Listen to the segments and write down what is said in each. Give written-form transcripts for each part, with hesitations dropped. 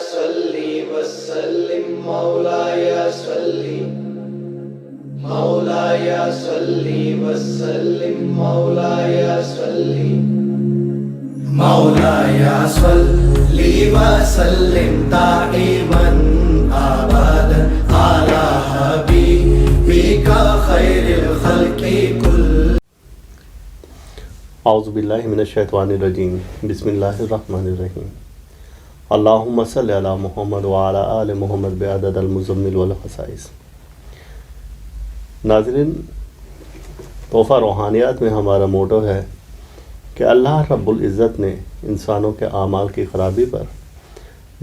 صلی وسلم مولاي صلی مولاي صلی وسلم مولاي صلی مولاي صلی وسلم دائما ابدا على حبیبک خیر الخلق کل. اعوذ باللہ من الشیطان الرجیم. بسم اللہ الرحمن الرحیم. اللہم صلی علی محمد وعلی آل محمد بعدد المزمل والخصائص. ناظرین، تحفہ روحانیات میں ہمارا موٹو ہے کہ اللہ رب العزت نے انسانوں کے اعمال کی خرابی پر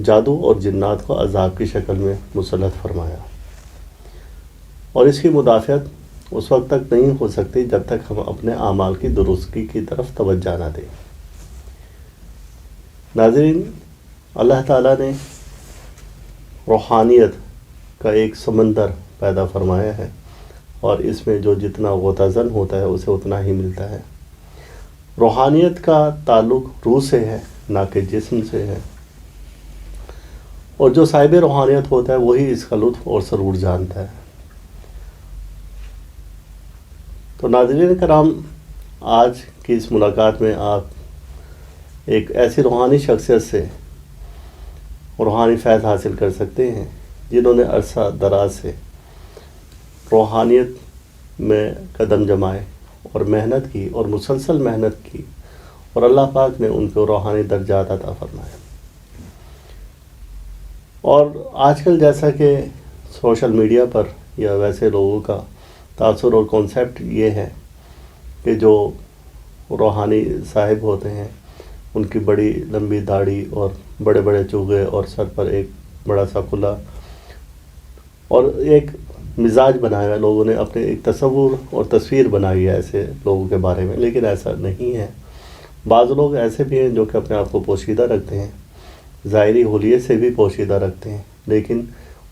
جادو اور جنات کو عذاب کی شکل میں مسلط فرمایا، اور اس کی مدافعت اس وقت تک نہیں ہو سکتی جب تک ہم اپنے اعمال کی درستگی کی طرف توجہ نہ دیں. ناظرین، اللہ تعالیٰ نے روحانیت کا ایک سمندر پیدا فرمایا ہے، اور اس میں جو جتنا غوطہ زن ہوتا ہے اسے اتنا ہی ملتا ہے. روحانیت کا تعلق روح سے ہے، نہ کہ جسم سے ہے، اور جو صاحب روحانیت ہوتا ہے وہی اس کا لطف اور سرور جانتا ہے. تو ناظرین کرام، آج کی اس ملاقات میں آپ ایک ایسی روحانی شخصیت سے روحانی فیض حاصل کر سکتے ہیں جنہوں نے عرصہ دراز سے روحانیت میں قدم جمائے اور محنت کی اور مسلسل محنت کی، اور اللہ پاک نے ان کو روحانی درجات عطا فرمائے. اور آج کل جیسا کہ سوشل میڈیا پر یا ویسے لوگوں کا تاثر اور کانسیپٹ یہ ہے کہ جو روحانی صاحب ہوتے ہیں ان کی بڑی لمبی داڑھی اور بڑے بڑے چوغے اور سر پر ایک بڑا سا کھلا اور ایک مزاج بنایا ہے. لوگوں نے اپنے ایک تصور اور تصویر بنائی ہے ایسے لوگوں کے بارے میں، لیکن ایسا نہیں ہے. بعض لوگ ایسے بھی ہیں جو کہ اپنے آپ کو پوشیدہ رکھتے ہیں، ظاہری حلیے سے بھی پوشیدہ رکھتے ہیں، لیکن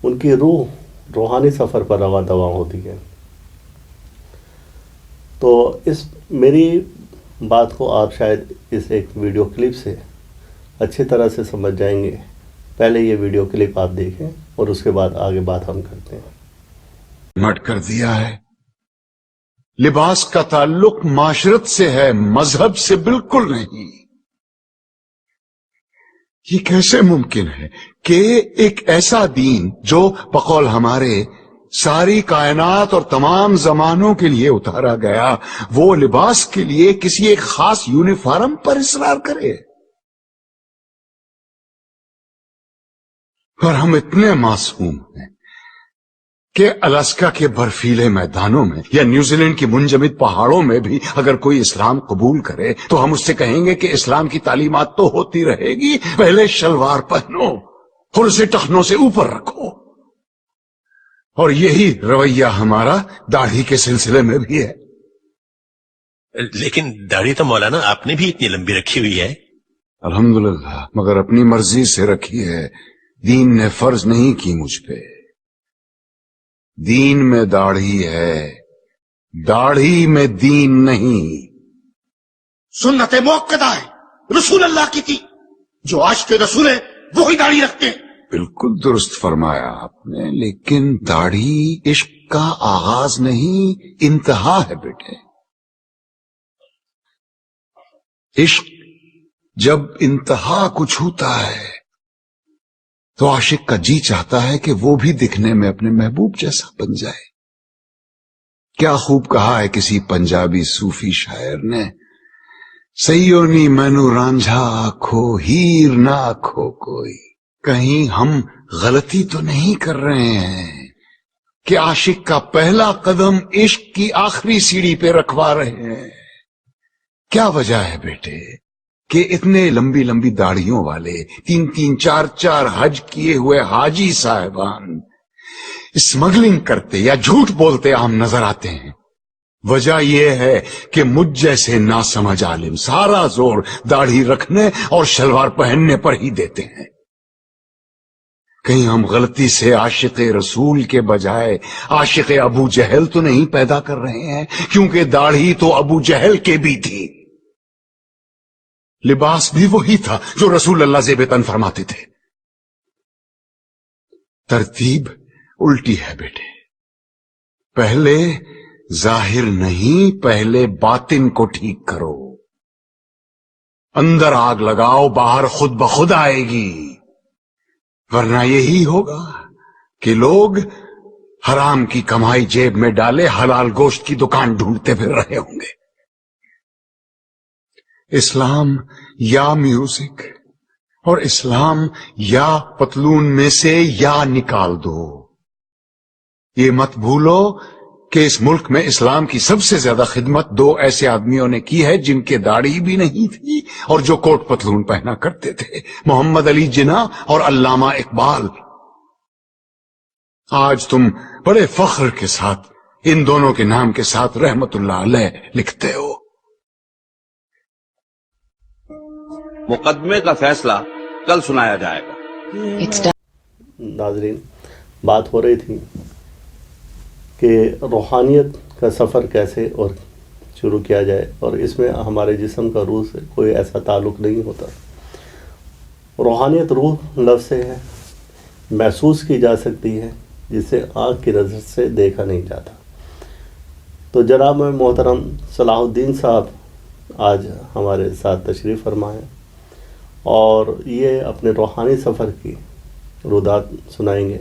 ان کی روح روحانی سفر پر رواں دواں ہوتی ہے. تو اس میری بات کو آپ شاید اس ایک ویڈیو کلپ سے اچھی طرح سے سمجھ جائیں گے. پہلے یہ ویڈیو کلپ آپ دیکھیں اور اس کے بعد آگے بات ہم کرتے ہیں. مٹ کر دیا ہے. لباس کا تعلق معاشرت سے ہے، مذہب سے بالکل نہیں. یہ کیسے ممکن ہے کہ ایک ایسا دین جو بقول ہمارے ساری کائنات اور تمام زمانوں کے لیے اتارا گیا، وہ لباس کے لیے کسی ایک خاص یونیفارم پر اصرار کرے؟ اور ہم اتنے معصوم ہیں کہ الاسکا کے برفیلے میدانوں میں یا نیوزی لینڈ کی منجمد پہاڑوں میں بھی اگر کوئی اسلام قبول کرے تو ہم اس سے کہیں گے کہ اسلام کی تعلیمات تو ہوتی رہے گی، پہلے شلوار پہنو اور اسے ٹخنوں سے اوپر رکھو. اور یہی رویہ ہمارا داڑھی کے سلسلے میں بھی ہے. لیکن داڑھی تو مولانا آپ نے بھی اتنی لمبی رکھی ہوئی ہے. الحمدللہ، مگر اپنی مرضی سے رکھی ہے. دین نے فرض نہیں کی مجھ پہ. دین میں داڑھی ہے، داڑھی میں دین نہیں. سنت موقدہ ہے، رسول اللہ کی تھی. جو آج کے رسول ہیں وہی داڑھی رکھتے ہیں. بالکل درست فرمایا آپ نے، لیکن داڑھی عشق کا آغاز نہیں، انتہا ہے بیٹے. عشق جب انتہا کو چھوتا ہے تو عاشق کا جی چاہتا ہے کہ وہ بھی دکھنے میں اپنے محبوب جیسا بن جائے. کیا خوب کہا ہے کسی پنجابی صوفی شاعر نے، سیونی مینو رانجھا آکھو ہیر نہ آکھو کوئی. کہیں ہم غلطی تو نہیں کر رہے ہیں کہ عاشق کا پہلا قدم عشق کی آخری سیڑھی پہ رکھوا رہے ہیں؟ کیا وجہ ہے بیٹے کہ اتنے لمبی لمبی داڑھیوں والے 3-3 4-4 حج کیے ہوئے حاجی صاحبان اسمگلنگ کرتے یا جھوٹ بولتے عام نظر آتے ہیں؟ وجہ یہ ہے کہ مجھ جیسے ناسمجھ عالم سارا زور داڑھی رکھنے اور شلوار پہننے پر ہی دیتے ہیں. کہیں ہم غلطی سے عاشق رسول کے بجائے عاشق ابو جہل تو نہیں پیدا کر رہے ہیں؟ کیونکہ داڑھی تو ابو جہل کے بھی تھی. لباس بھی وہی تھا جو رسول اللہ زیب تن فرماتے تھے. ترتیب الٹی ہے بیٹے. پہلے ظاہر نہیں، پہلے باطن کو ٹھیک کرو. اندر آگ لگاؤ، باہر خود بخود آئے گی. ورنہ یہی ہوگا کہ لوگ حرام کی کمائی جیب میں ڈالے حلال گوشت کی دکان ڈھونڈتے پھر رہے ہوں گے. اسلام یا میوزک اور اسلام یا پتلون میں سے یا نکال دو. یہ مت بھولو کہ اس ملک میں اسلام کی سب سے زیادہ خدمت دو ایسے آدمیوں نے کی ہے جن کے داڑھی بھی نہیں تھی اور جو کوٹ پتلون پہنا کرتے تھے، محمد علی جناح اور علامہ اقبال. آج تم بڑے فخر کے ساتھ ان دونوں کے نام کے ساتھ رحمت اللہ علیہ لکھتے ہو. مقدمے کا فیصلہ کل سنایا جائے گا. ناظرین، بات ہو رہی تھی کہ روحانیت کا سفر کیسے اور شروع کیا جائے، اور اس میں ہمارے جسم کا روح سے کوئی ایسا تعلق نہیں ہوتا. روحانیت روح لفظ سے ہے، محسوس کی جا سکتی ہے، جسے آنکھ کی نظر سے دیکھا نہیں جاتا. تو جناب محترم صلاح الدین صاحب آج ہمارے ساتھ تشریف فرما ہے اور یہ اپنے روحانی سفر کی رودات سنائیں گے.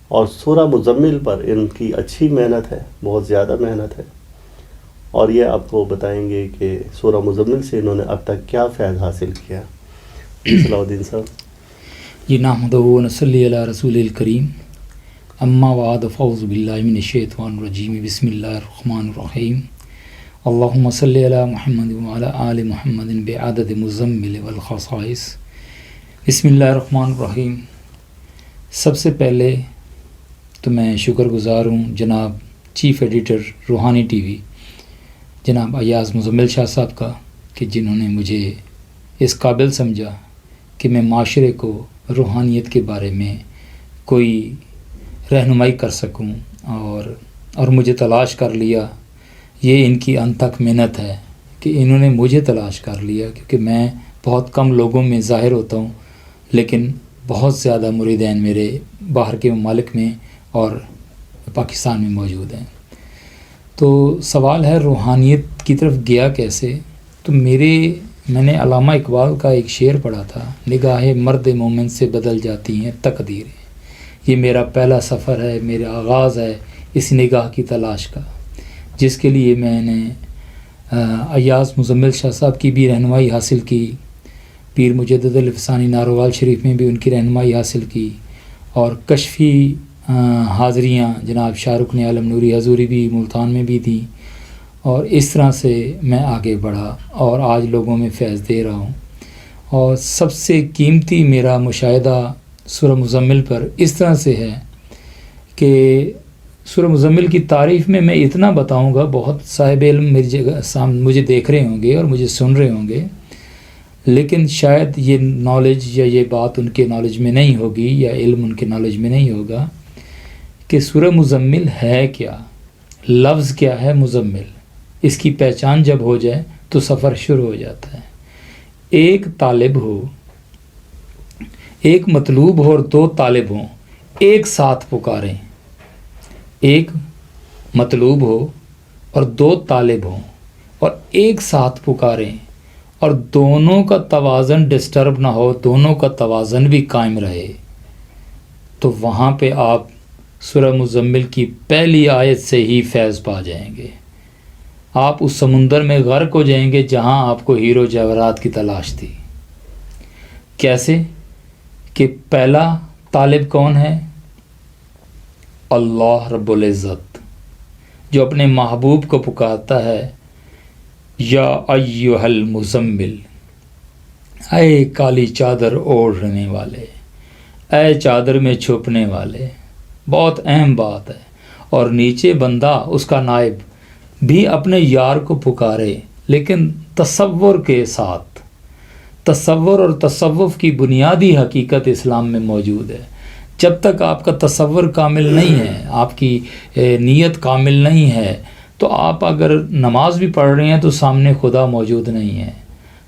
اور سورہ مزمل پر ان کی اچھی محنت ہے، بہت زیادہ محنت ہے، اور یہ آپ کو بتائیں گے کہ سورہ مزمل سے انہوں نے اب تک کیا فیض حاصل کیا. صلاح الدین صاحب. جی نحمدہ و نصلی علی رسول الکریم. اما بعد فاعوذ باللہ من الشیطان الرجیم. بسم اللہ الرحمن الرحیم. اللہم صلی علی محمد وعلی آل محمد بعدد مزمل والخصائص. بسم اللہ الرحمن الرحیم. سب سے پہلے تو میں شکر گزار ہوں جناب چیف ایڈیٹر روحانی ٹی وی جناب ایاز مزمل شاہ صاحب کا، کہ جنہوں نے مجھے اس قابل سمجھا کہ میں معاشرے کو روحانیت کے بارے میں کوئی رہنمائی کر سکوں، اور مجھے تلاش کر لیا. یہ ان کی انتھک محنت ہے کہ انہوں نے مجھے تلاش کر لیا، کیونکہ میں بہت کم لوگوں میں ظاہر ہوتا ہوں، لیکن بہت زیادہ مریدین میرے باہر کے ممالک میں اور پاکستان میں موجود ہیں. تو سوال ہے روحانیت کی طرف گیا کیسے. تو میں نے علامہ اقبال کا ایک شعر پڑھا تھا، نگاہ مرد مومن سے بدل جاتی ہیں تقدیریں. یہ میرا پہلا سفر ہے، میرا آغاز ہے اس نگاہ کی تلاش کا، جس کے لیے میں نے ایاز مزمل شاہ صاحب کی بھی رہنمائی حاصل کی، پیر مجدد الفسانی ناروال شریف میں بھی ان کی رہنمائی حاصل کی، اور کشفی حاضریاں جناب شاہ رکن عالم نوری حضوری بھی ملتان میں بھی تھیں، اور اس طرح سے میں آگے بڑھا اور آج لوگوں میں فیض دے رہا ہوں. اور سب سے قیمتی میرا مشاہدہ سورہ مزمل پر اس طرح سے ہے کہ سورہ مزمل کی تعریف میں اتنا بتاؤں گا، بہت صاحب علم میری جگہ سامنے مجھے دیکھ رہے ہوں گے اور مجھے سن رہے ہوں گے، لیکن شاید یہ نالج یا یہ بات ان کے نالج میں نہیں ہوگی یا علم ان کے نالج میں نہیں ہوگا کہ سورہ مزمل ہے کیا، لفظ کیا ہے مزمل. اس کی پہچان جب ہو جائے تو سفر شروع ہو جاتا ہے. ایک طالب ہو، ایک مطلوب ہو اور دو طالب ہوں، ایک ساتھ پکاریں. ایک مطلوب ہو اور دو طالب ہوں اور ایک ساتھ پکاریں، اور دونوں کا توازن ڈسٹرب نہ ہو، دونوں کا توازن بھی قائم رہے، تو وہاں پہ آپ سورہ مزمل کی پہلی آیت سے ہی فیض پا جائیں گے. آپ اس سمندر میں غرق ہو جائیں گے جہاں آپ کو ہیرو جواہرات کی تلاش تھی. کیسے کہ پہلا طالب کون ہے؟ اللہ رب العزت، جو اپنے محبوب کو پکارتا ہے، یا ایھا المزمل، اے کالی چادر اوڑھنے والے، اے چادر میں چھپنے والے. بہت اہم بات ہے. اور نیچے بندہ اس کا نائب بھی اپنے یار کو پکارے، لیکن تصور کے ساتھ. تصور اور تصوف کی بنیادی حقیقت اسلام میں موجود ہے. جب تک آپ کا تصور کامل نہیں ہے، آپ کی نیت کامل نہیں ہے، تو آپ اگر نماز بھی پڑھ رہے ہیں تو سامنے خدا موجود نہیں ہے.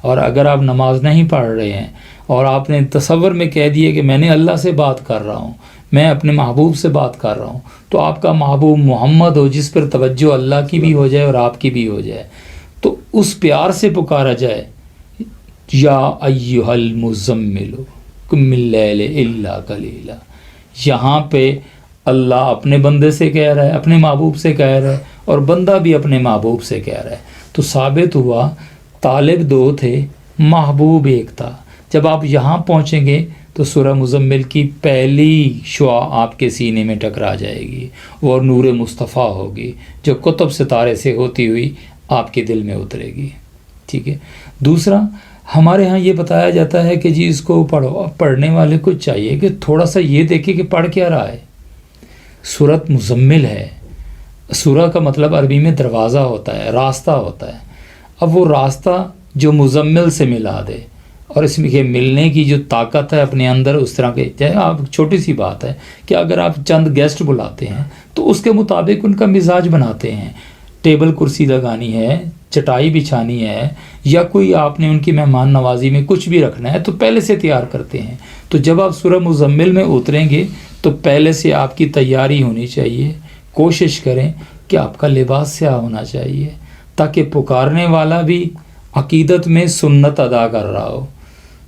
اور اگر آپ نماز نہیں پڑھ رہے ہیں اور آپ نے تصور میں کہہ دیا کہ میں نے اللہ سے بات کر رہا ہوں، میں اپنے محبوب سے بات کر رہا ہوں، تو آپ کا محبوب محمد ہو جس پر توجہ اللہ کی بھی ہو جائے اور آپ کی بھی ہو جائے، تو اس پیار سے پکارا جائے یا ایھا المزمل قم اللیل الا قلیلا۔ یہاں پہ اللہ اپنے بندے سے کہہ رہا ہے، اپنے محبوب سے کہہ رہا ہے، اور بندہ بھی اپنے محبوب سے کہہ رہا ہے، تو ثابت ہوا طالب دو تھے، محبوب ایک تھا۔ جب آپ یہاں پہنچیں گے تو سورہ مزمل کی پہلی شعاع آپ کے سینے میں ٹکرا جائے گی، وہ نور مصطفیٰ ہوگی جو کتب ستارے سے ہوتی ہوئی آپ کے دل میں اترے گی، ٹھیک ہے۔ دوسرا، ہمارے ہاں یہ بتایا جاتا ہے کہ جی اس کو پڑھو، پڑھنے والے کو چاہیے کہ تھوڑا سا یہ دیکھے کہ پڑھ کیا رہا ہے۔ سورۃ مزمل ہے، سورہ کا مطلب عربی میں دروازہ ہوتا ہے، راستہ ہوتا ہے۔ اب وہ راستہ جو مزمل سے ملا دے، اور اس میں ملنے کی جو طاقت ہے اپنے اندر، اس طرح کے چاہے آپ چھوٹی سی بات ہے کہ اگر آپ چند گیسٹ بلاتے ہیں تو اس کے مطابق ان کا مزاج بناتے ہیں، ٹیبل کرسی لگانی ہے، چٹائی بچھانی ہے، یا کوئی آپ نے ان کی مہمان نوازی میں کچھ بھی رکھنا ہے تو پہلے سے تیار کرتے ہیں۔ تو جب آپ سورہ مزمل میں اتریں گے تو پہلے سے آپ کی تیاری ہونی چاہیے، کوشش کریں کہ آپ کا لباس سیاہ ہونا چاہیے تاکہ پکارنے والا بھی عقیدت میں سنت ادا کر رہا ہو،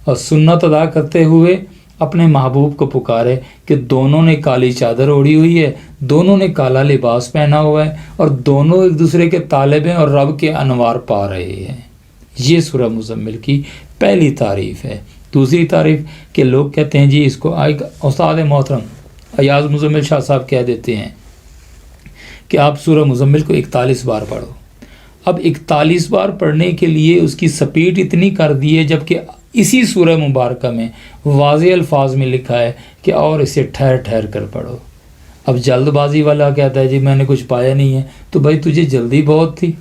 اور سنت ادا کرتے ہوئے اپنے محبوب کو پکارے کہ دونوں نے کالی چادر اوڑھی ہوئی ہے، دونوں نے کالا لباس پہنا ہوا ہے، اور دونوں ایک دوسرے کے طالب ہیں اور رب کے انوار پا رہے ہیں۔ یہ سورہ مزمل کی پہلی تعریف ہے۔ دوسری تعریف کہ لوگ کہتے ہیں جی اس کو ایک استاد محترم ایاز مزمل شاہ صاحب کہہ دیتے ہیں کہ آپ سورہ مزمل کو 41 بار پڑھو۔ اب 41 بار پڑھنے کے لیے اس کی سپیڈ اتنی کر دی ہے، جبکہ اسی سورہ مبارکہ میں واضح الفاظ میں لکھا ہے کہ اور اسے ٹھہر ٹھہر کر پڑھو۔ اب جلد بازی والا کہتا ہے جی میں نے کچھ پایا نہیں ہے، تو بھائی تجھے جلدی بہت تھی،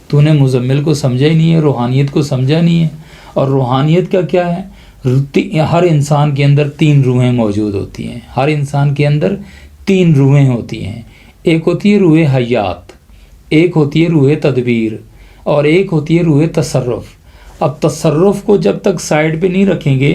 تو نے مزمل کو سمجھا ہی نہیں ہے، روحانیت کو سمجھا نہیں ہے۔ اور روحانیت کا کیا ہے؟ ہر انسان کے اندر 3 روحیں موجود ہوتی ہیں، ہر انسان کے اندر 3 روحیں ہوتی ہیں۔ ایک ہوتی ہے روح حیات، ایک ہوتی ہے روح تدبیر، اور ایک ہوتی ہے روح تصرف۔ اب تصرف کو جب تک سائیڈ پہ نہیں رکھیں گے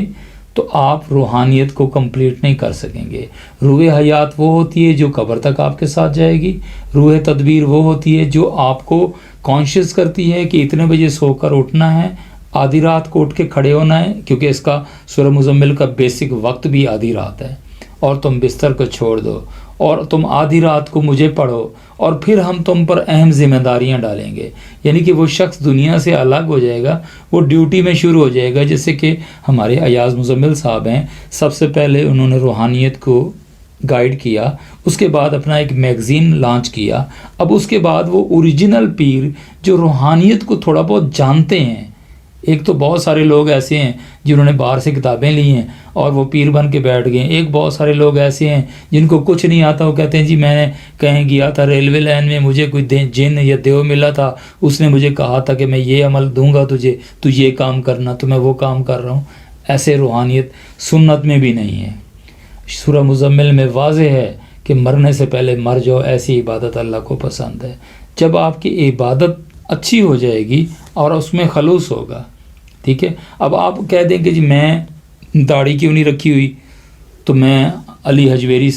تو آپ روحانیت کو کمپلیٹ نہیں کر سکیں گے۔ روح حیات وہ ہوتی ہے جو قبر تک آپ کے ساتھ جائے گی، روح تدبیر وہ ہوتی ہے جو آپ کو کانشیس کرتی ہے کہ اتنے بجے سو کر اٹھنا ہے، آدھی رات کو اٹھ کے کھڑے ہونا ہے، کیونکہ اس کا سورہ مزمل کا بیسک وقت بھی آدھی رات ہے، اور تم بستر کو چھوڑ دو اور تم آدھی رات کو مجھے پڑھو، اور پھر ہم تم پر اہم ذمہ داریاں ڈالیں گے۔ یعنی کہ وہ شخص دنیا سے الگ ہو جائے گا، وہ ڈیوٹی میں شروع ہو جائے گا۔ جیسے کہ ہمارے ایاز مزمل صاحب ہیں، سب سے پہلے انہوں نے روحانیت کو گائیڈ کیا، اس کے بعد اپنا ایک میگزین لانچ کیا، اب اس کے بعد وہ اوریجنل پیر جو روحانیت کو تھوڑا بہت جانتے ہیں۔ ایک تو بہت سارے لوگ ایسے ہیں جنہوں نے باہر سے کتابیں لی ہیں اور وہ پیر بن کے بیٹھ گئے، ایک بہت سارے لوگ ایسے ہیں جن کو کچھ نہیں آتا، وہ کہتے ہیں جی میں نے کہیں گیا تھا ریلوے لائن میں، مجھے کوئی جن یا دیو ملا تھا، اس نے مجھے کہا تھا کہ میں یہ عمل دوں گا تجھے، تو یہ کام کرنا، تو میں وہ کام کر رہا ہوں۔ ایسے روحانیت سنت میں بھی نہیں ہے۔ سورہ مزمل میں واضح ہے کہ مرنے سے پہلے مر جاؤ، ایسی عبادت اللہ کو پسند ہے۔ جب آپ کی عبادت اچھی ہو جائے گی اور اس میں خلوص ہوگا، ٹھیک ہے۔ اب آپ کہہ دیں کہ جی میں داڑھی کیوں نہیں رکھی ہوئی، تو میں علی حجویری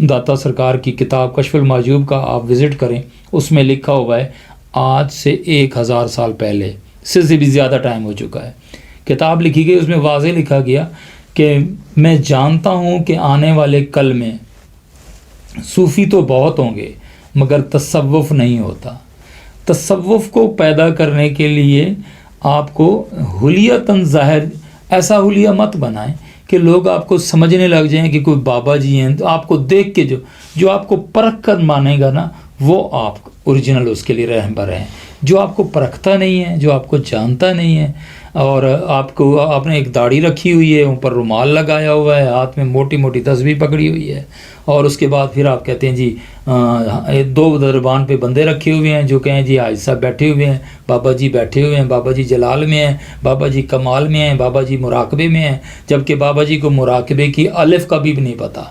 داتا سرکار کی کتاب کشف المحجوب کا آپ وزٹ کریں، اس میں لکھا ہوا ہے آج سے 1000 سال پہلے سے بھی زیادہ ٹائم ہو چکا ہے، کتاب لکھی گئی، اس میں واضح لکھا گیا کہ میں جانتا ہوں کہ آنے والے کل میں صوفی تو بہت ہوں گے مگر تصوف نہیں ہوتا۔ تصوف کو پیدا کرنے کے لیے آپ کو حلیتاً ظاہر ایسا حلیہ مت بنائیں کہ لوگ آپ کو سمجھنے لگ جائیں کہ کوئی بابا جی ہیں، تو آپ کو دیکھ کے جو آپ کو پرکھ کر مانے گا نا، وہ آپ اوریجنل اس کے لیے رہبر ہیں۔ جو آپ کو پرکھتا نہیں ہے، جو آپ کو جانتا نہیں ہے، اور آپ نے ایک داڑھی رکھی ہوئی ہے، اوپر رومال لگایا ہوا ہے، ہاتھ میں موٹی موٹی تسبیح پکڑی ہوئی ہے، اور اس کے بعد پھر آپ کہتے ہیں جی 2 دربان پہ بندے رکھے ہوئے ہیں جو کہیں جی حاج صاحب بیٹھے ہوئے ہیں، بابا جی بیٹھے ہوئے ہیں، بابا جی جلال میں ہیں، بابا جی کمال میں ہیں، بابا جی مراقبے میں ہیں، جبکہ بابا جی کو مراقبے کی الف کا بھی نہیں پتہ،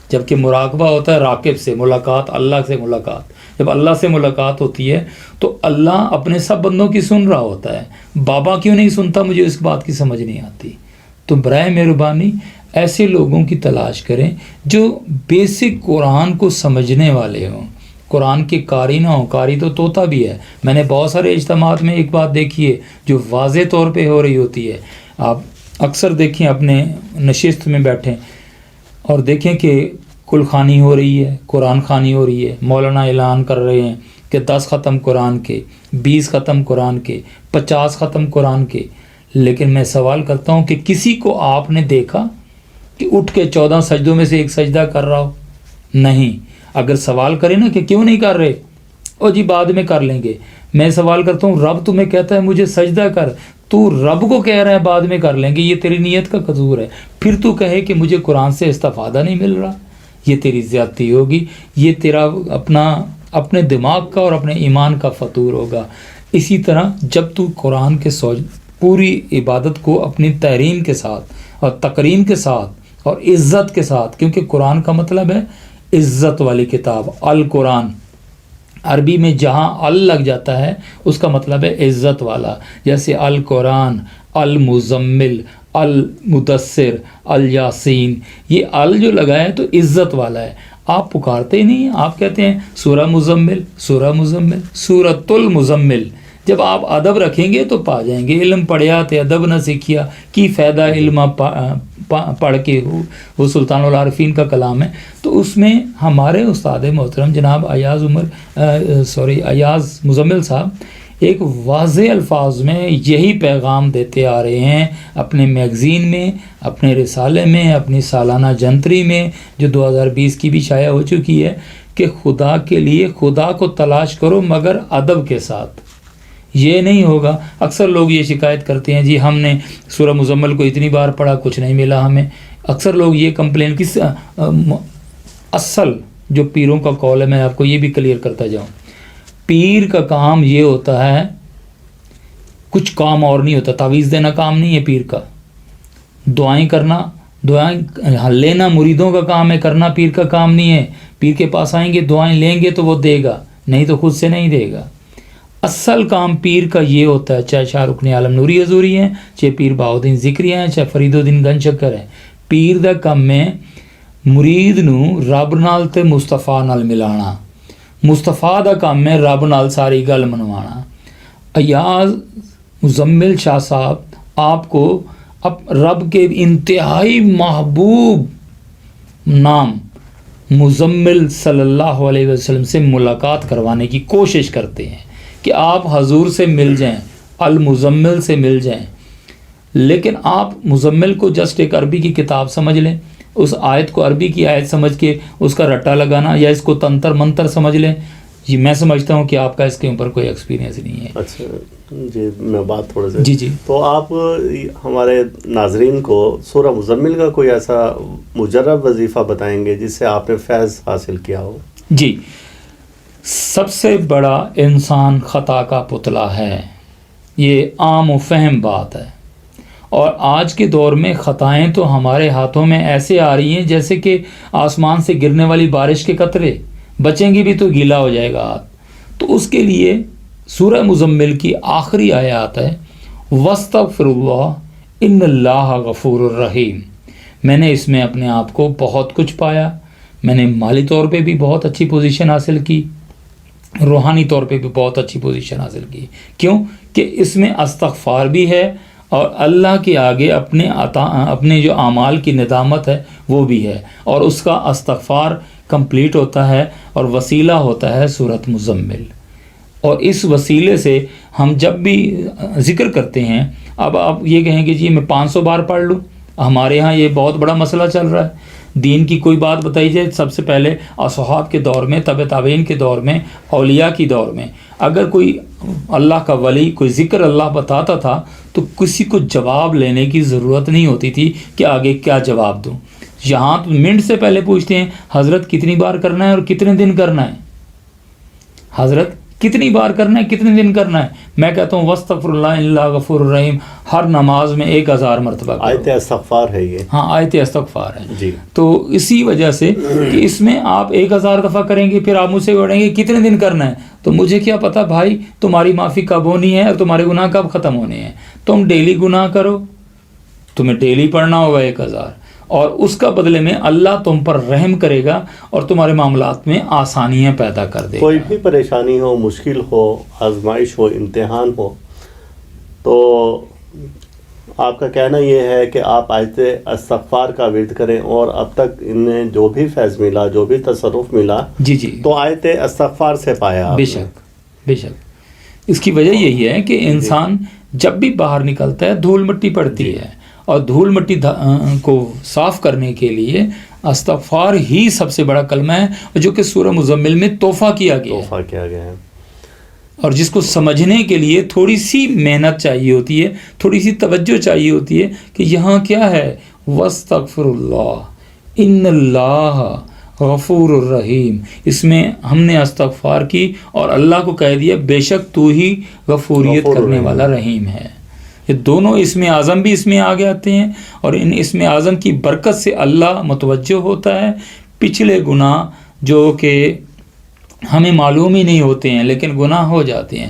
جبکہ مراقبہ ہوتا ہے راقب سے ملاقات، اللہ سے ملاقات۔ جب اللہ سے ملاقات ہوتی ہے تو اللہ اپنے سب بندوں کی سن رہا ہوتا ہے۔ بابا کیوں نہیں سنتا، مجھے اس بات کی سمجھ نہیں آتی۔ تو برائے مہربانی ایسے لوگوں کی تلاش کریں جو بیسک قرآن کو سمجھنے والے ہوں، قرآن کے قاری نہ ہوں۔ قاری تو طوطا بھی ہے، میں نے بہت سارے اجتماعات میں ایک بات دیکھی ہے جو واضح طور پہ ہو رہی ہوتی ہے، آپ اکثر دیکھیں اپنے نشست میں بیٹھیں اور دیکھیں کہ کل خوانی ہو رہی ہے، قرآن خوانی ہو رہی ہے، مولانا اعلان کر رہے ہیں کہ 10 ختم قرآن کے، 20 ختم قرآن کے، 50 ختم قرآن کے، لیکن میں سوال کرتا ہوں کہ کسی کو آپ نے دیکھا کہ اٹھ کے 14 سجدوں میں سے ایک سجدہ کر رہا ہو؟ نہیں۔ اگر سوال کریں نا کہ کیوں نہیں کر رہے، او جی بعد میں کر لیں گے، میں سوال کرتا ہوں رب تمہیں کہتا ہے مجھے سجدہ کر، تو رب کو کہہ رہا ہے بعد میں کر لیں گے، یہ تیری نیت کا قصور ہے۔ پھر تو کہے کہ مجھے قرآن سے استفادہ نہیں مل رہا، یہ تیری زیادتی ہوگی، یہ تیرا اپنے دماغ کا اور اپنے ایمان کا فطور ہوگا۔ اسی طرح جب تو قرآن کے پوری عبادت کو اپنی تحریم کے ساتھ اور تکریم کے ساتھ اور عزت کے ساتھ، کیونکہ قرآن کا مطلب ہے عزت والی کتاب، القرآن، عربی میں جہاں ال لگ جاتا ہے اس کا مطلب ہے عزت والا، جیسے القرآن، المزمل، المدثر، الیاسین، یہ ال جو لگا ہے تو عزت والا ہے۔ آپ پکارتے ہی نہیں ہیں، آپ کہتے ہیں سورہ مزمل، سورہ مزمل، سورۃ المزمل۔ جب آپ ادب رکھیں گے تو پا جائیں گے۔ علم پڑھیا تے ادب نہ سیکھیا کی فائدہ علم پڑھ کے ہو، وہ سلطان العارفین کا کلام ہے۔ تو اس میں ہمارے استاد محترم جناب ایاز مزمل صاحب ایک واضح الفاظ میں یہی پیغام دیتے آ رہے ہیں اپنے میگزین میں، اپنے رسالے میں، اپنی سالانہ جنتری میں جو 2020 کی بھی شائع ہو چکی ہے، کہ خدا کے لیے خدا کو تلاش کرو مگر ادب کے ساتھ۔ یہ نہیں ہوگا۔ اکثر لوگ یہ شکایت کرتے ہیں جی ہم نے سورہ مزمل کو اتنی بار پڑھا کچھ نہیں ملا ہمیں۔ اکثر لوگ یہ کمپلین اصل جو پیروں کا قول ہے، میں آپ کو یہ بھی کلیئر کرتا جاؤں، پیر کا کام یہ ہوتا ہے، کچھ کام اور نہیں ہوتا، تعویذ دینا کام نہیں ہے پیر کا، دعائیں کرنا، دعائیں لینا مریدوں کا کام ہے، کرنا پیر کا کام نہیں ہے۔ پیر کے پاس آئیں گے دعائیں لیں گے تو وہ دے گا، نہیں تو خود سے نہیں دے گا۔ اصل کام پیر کا یہ ہوتا ہے، چاہے شاہ رکن عالم نوری حضوری ہیں، چاہے پیر بہاؤدین ذکری ہیں، چاہے فرید الدین گنج شکر ہیں، پیر دا کام ہے مرید نو رب نال تے مصطفیٰ نال ملانا، مصطفیٰ دا کام ہے رب نال ساری گل منوانا۔ ایاز مزمل شاہ صاحب آپ کو رب کے انتہائی محبوب نام مزمل صلی اللہ علیہ وسلم سے ملاقات کروانے کی کوشش کرتے ہیں کہ آپ حضور سے مل جائیں، المزمل سے مل جائیں، لیکن آپ مزمل کو جسٹ ایک عربی کی کتاب سمجھ لیں، اس آیت کو عربی کی آیت سمجھ کے اس کا رٹا لگانا، یا اس کو تنتر منتر سمجھ لیں، جی میں سمجھتا ہوں کہ آپ کا اس کے اوپر کوئی ایکسپیرینس نہیں ہے۔ اچھا جی، میں بات تھوڑے سے جی تو آپ ہمارے ناظرین کو سورہ مزمل کا کوئی ایسا مجرب وظیفہ بتائیں گے جس سے آپ نے فیض حاصل کیا ہو؟ جی، سب سے بڑا انسان خطا کا پتلا ہے، یہ عام و فہم بات ہے، اور آج کے دور میں خطائیں تو ہمارے ہاتھوں میں ایسے آ رہی ہیں جیسے کہ آسمان سے گرنے والی بارش کے قطرے، بچیں گی بھی تو گیلا ہو جائے گا ہاتھ۔ تو اس کے لیے سورہ مزمل کی آخری آیات ہے وَاسْتَغْفِرُ اللَّهَ إِنَّ اللَّهَ غَفُورٌ الرَّحِيمٌ۔ میں نے اس میں اپنے آپ کو بہت کچھ پایا، میں نے مالی طور پہ بھی بہت اچھی پوزیشن حاصل کی، روحانی طور پہ بھی بہت اچھی پوزیشن حاصل کی۔ کیوں کہ اس میں استغفار بھی ہے، اور اللہ کے آگے اپنے جو اعمال کی ندامت ہے وہ بھی ہے، اور اس کا استغفار کمپلیٹ ہوتا ہے اور وسیلہ ہوتا ہے سورۃ مزمل۔ اور اس وسیلے سے ہم جب بھی ذکر کرتے ہیں، اب آپ یہ کہیں گے جی میں 500 بار پڑھ لوں، ہمارے ہاں یہ بہت بڑا مسئلہ چل رہا ہے۔ دین کی کوئی بات بتائی جائے، سب سے پہلے اصحاب کے دور میں، تبع تابعین کے دور میں، اولیاء کی دور میں اگر کوئی اللہ کا ولی کوئی ذکر اللہ بتاتا تھا تو کسی کو جواب لینے کی ضرورت نہیں ہوتی تھی کہ آگے کیا جواب دوں۔ یہاں تو منٹ سے پہلے پوچھتے ہیں حضرت کتنی بار کرنا ہے اور کتنے دن کرنا ہے، حضرت کتنی بار کرنا ہے، کتنے دن کرنا ہے۔ میں کہتا ہوں وَاسْتَغْفِرُ اللَّهَ إِنَّ اللَّهَ غَفُورٌ رَحِيمٌ، ہر نماز میں 1000 مرتبہ کرو۔ آیت استغفار ہے یہ، ہاں آیت استغفار ہے جی۔ تو اسی وجہ سے کہ اس میں آپ 1000 دفعہ کریں گے، پھر آپ مجھ سے بڑھیں گے کتنے دن کرنا ہے، تو مجھے کیا پتا بھائی تمہاری معافی کب ہونی ہے اور تمہارے گناہ کب ختم ہونے ہیں۔ تم ڈیلی گناہ کرو، تمہیں ڈیلی پڑھنا ہوگا 1000، اور اس کا بدلے میں اللہ تم پر رحم کرے گا اور تمہارے معاملات میں آسانیاں پیدا کر دے گا۔ کوئی بھی پریشانی ہو، مشکل ہو، آزمائش ہو، امتحان ہو، تو آپ کا کہنا یہ ہے کہ آپ آیت استغفار کا ورد کریں، اور اب تک انہیں جو بھی فیض ملا، جو بھی تصرف ملا، جی تو آیت استغفار سے پایا۔ بے شک اس کی وجہ یہی ہے کہ انسان جب بھی باہر نکلتا ہے دھول مٹی پڑتی ہے، اور دھول مٹی کو صاف کرنے کے لیے استغفار ہی سب سے بڑا کلمہ ہے، جو کہ سورہ مزمل میں تحفہ کیا گیا ہے، اور جس کو سمجھنے کے لیے تھوڑی سی محنت چاہیے ہوتی ہے، تھوڑی سی توجہ چاہیے ہوتی ہے کہ یہاں کیا ہے، وَاسْتَغْفِرُ اللَّهَ إِنَّ اللَّهَ غفور الرحیم۔ اس میں ہم نے استغفار کی اور اللہ کو کہہ دیا بے شک تو ہی غفوریت کرنے والا رحیم ہے۔ یہ دونوں اسم اعظم بھی اس میں آگے آتے ہیں، اور ان اسم اعظم کی برکت سے اللہ متوجہ ہوتا ہے پچھلے گناہ جو کہ ہمیں معلوم ہی نہیں ہوتے ہیں لیکن گناہ ہو جاتے ہیں۔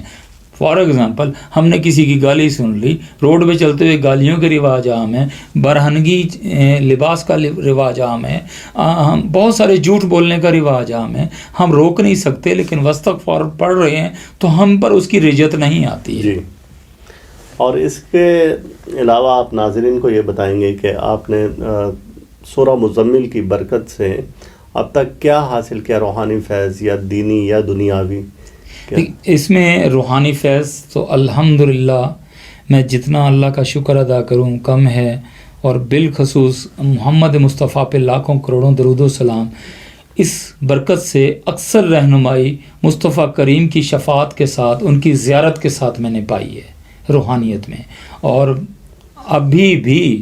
فار ایگزامپل، ہم نے کسی کی گالی سن لی، روڈ پہ چلتے ہوئے گالیوں کے رواج عام ہیں، برہنگی لباس کا رواج عام ہے، بہت سارے جھوٹ بولنے کا رواج عام ہے، ہم روک نہیں سکتے، لیکن واستغفار پڑھ رہے ہیں تو ہم پر اس کی رجت نہیں آتی ہے۔ جی، اور اس کے علاوہ آپ ناظرین کو یہ بتائیں گے کہ آپ نے سورہ مزمل کی برکت سے اب تک کیا حاصل کیا، روحانی فیض یا دینی یا دنیاوی؟ اس میں روحانی فیض تو الحمدللہ میں جتنا اللہ کا شکر ادا کروں کم ہے، اور بالخصوص محمد مصطفیٰ پہ لاکھوں کروڑوں درود و سلام۔ اس برکت سے اکثر رہنمائی مصطفیٰ کریم کی شفاعت کے ساتھ، ان کی زیارت کے ساتھ میں نے پائی ہے روحانیت میں، اور ابھی بھی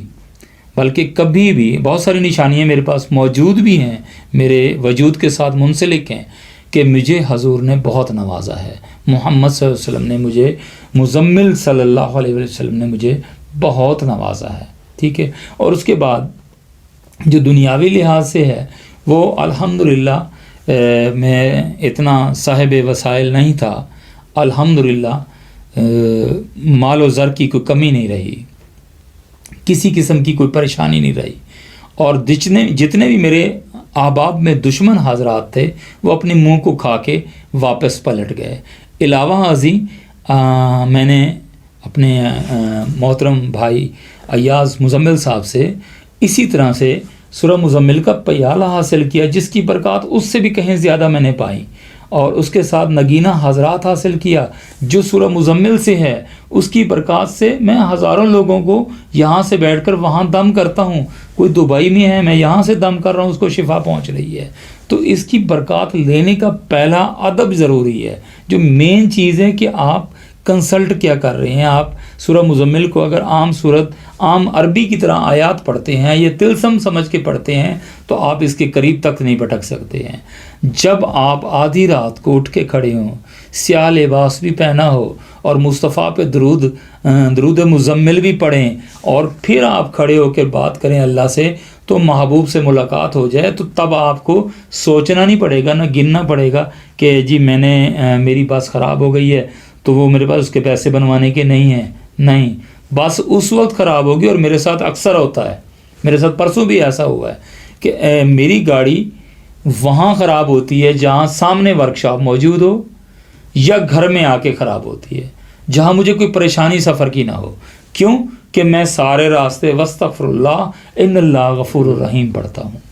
بلکہ کبھی بھی بہت ساری نشانیاں میرے پاس موجود بھی ہیں، میرے وجود کے ساتھ منسلک ہیں کہ مجھے حضور نے بہت نوازا ہے، محمد صلی اللہ علیہ وسلم نے مجھے، مزمل صلی اللہ علیہ وسلم نے مجھے بہت نوازا ہے، ٹھیک ہے۔ اور اس کے بعد جو دنیاوی لحاظ سے ہے وہ الحمدللہ میں اتنا صاحب وسائل نہیں تھا، الحمدللہ مال و زر کی کوئی کمی نہیں رہی، کسی قسم کی کوئی پریشانی نہیں رہی، اور جتنے بھی میرے احباب میں دشمن حضرات تھے وہ اپنے منہ کو کھا کے واپس پلٹ گئے۔ علاوہ ازیں میں نے اپنے محترم بھائی ایاز مزمل صاحب سے اسی طرح سے سورہ مزمل کا پیالہ حاصل کیا، جس کی برکات اس سے بھی کہیں زیادہ میں نے پائی، اور اس کے ساتھ نگینہ حضرات حاصل کیا جو سورہ مزمل سے ہے، اس کی برکات سے میں ہزاروں لوگوں کو یہاں سے بیٹھ کر وہاں دم کرتا ہوں، کوئی دبئی میں ہے میں یہاں سے دم کر رہا ہوں، اس کو شفا پہنچ رہی ہے۔ تو اس کی برکات لینے کا پہلا ادب ضروری ہے، جو مین چیز ہے کہ آپ کنسلٹ کیا کر رہے ہیں۔ آپ سورہ مزمل کو اگر عام عربی کی طرح آیات پڑھتے ہیں، یہ طلسم سمجھ کے پڑھتے ہیں، تو آپ اس کے قریب تک نہیں بھٹک سکتے ہیں۔ جب آپ آدھی رات کو اٹھ کے کھڑے ہوں، سیاہ لباس بھی پہنا ہو، اور مصطفیٰ پہ درود مزمل بھی پڑھیں، اور پھر آپ کھڑے ہو کے بات کریں اللہ سے، تو محبوب سے ملاقات ہو جائے، تو تب آپ کو سوچنا نہیں پڑے گا، نہ گننا پڑے گا کہ جی میں نے میری بس خراب ہو گئی ہے تو وہ میرے پاس اس کے پیسے بنوانے کے نہیں ہیں، نہیں، بس اس وقت خراب ہوگی۔ اور میرے ساتھ اکثر ہوتا ہے، میرے ساتھ پرسوں بھی ایسا ہوا ہے کہ میری گاڑی وہاں خراب ہوتی ہے جہاں سامنے ورکشاپ موجود ہو، یا گھر میں آ کے خراب ہوتی ہے جہاں مجھے کوئی پریشانی سفر کی نہ ہو۔ کیوں کہ میں سارے راستے وَاسْتَغْفِرُ اللَّهَ إِنَّ اللَّهَ غَفُورٌ رَحِيمٌ پڑھتا ہوں۔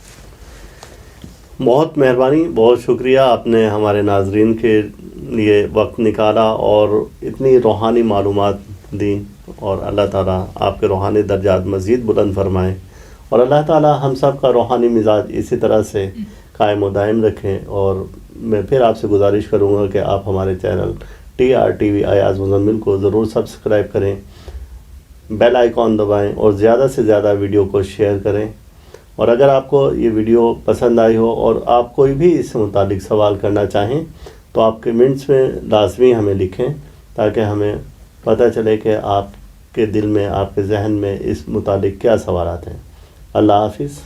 بہت مہربانی، بہت شکریہ، آپ نے ہمارے ناظرین کے لیے وقت نکالا اور اتنی روحانی معلومات دیں، اور اللہ تعالیٰ آپ کے روحانی درجات مزید بلند فرمائیں، اور اللہ تعالیٰ ہم سب کا روحانی مزاج اسی طرح سے قائم و دائم رکھیں۔ اور میں پھر آپ سے گزارش کروں گا کہ آپ ہمارے چینل TRTV ایاز مزمل کو ضرور سبسکرائب کریں، بیل آئیکن دبائیں، اور زیادہ سے زیادہ ویڈیو کو شیئر کریں۔ اور اگر آپ کو یہ ویڈیو پسند آئی ہو اور آپ کوئی بھی اس سے متعلق سوال کرنا چاہیں تو آپ کمنٹس میں لازمی ہمیں لکھیں، تاکہ ہمیں پتہ چلے کہ آپ کے دل میں، آپ کے ذہن میں اس متعلق کیا سوالات ہیں۔ اللہ حافظ۔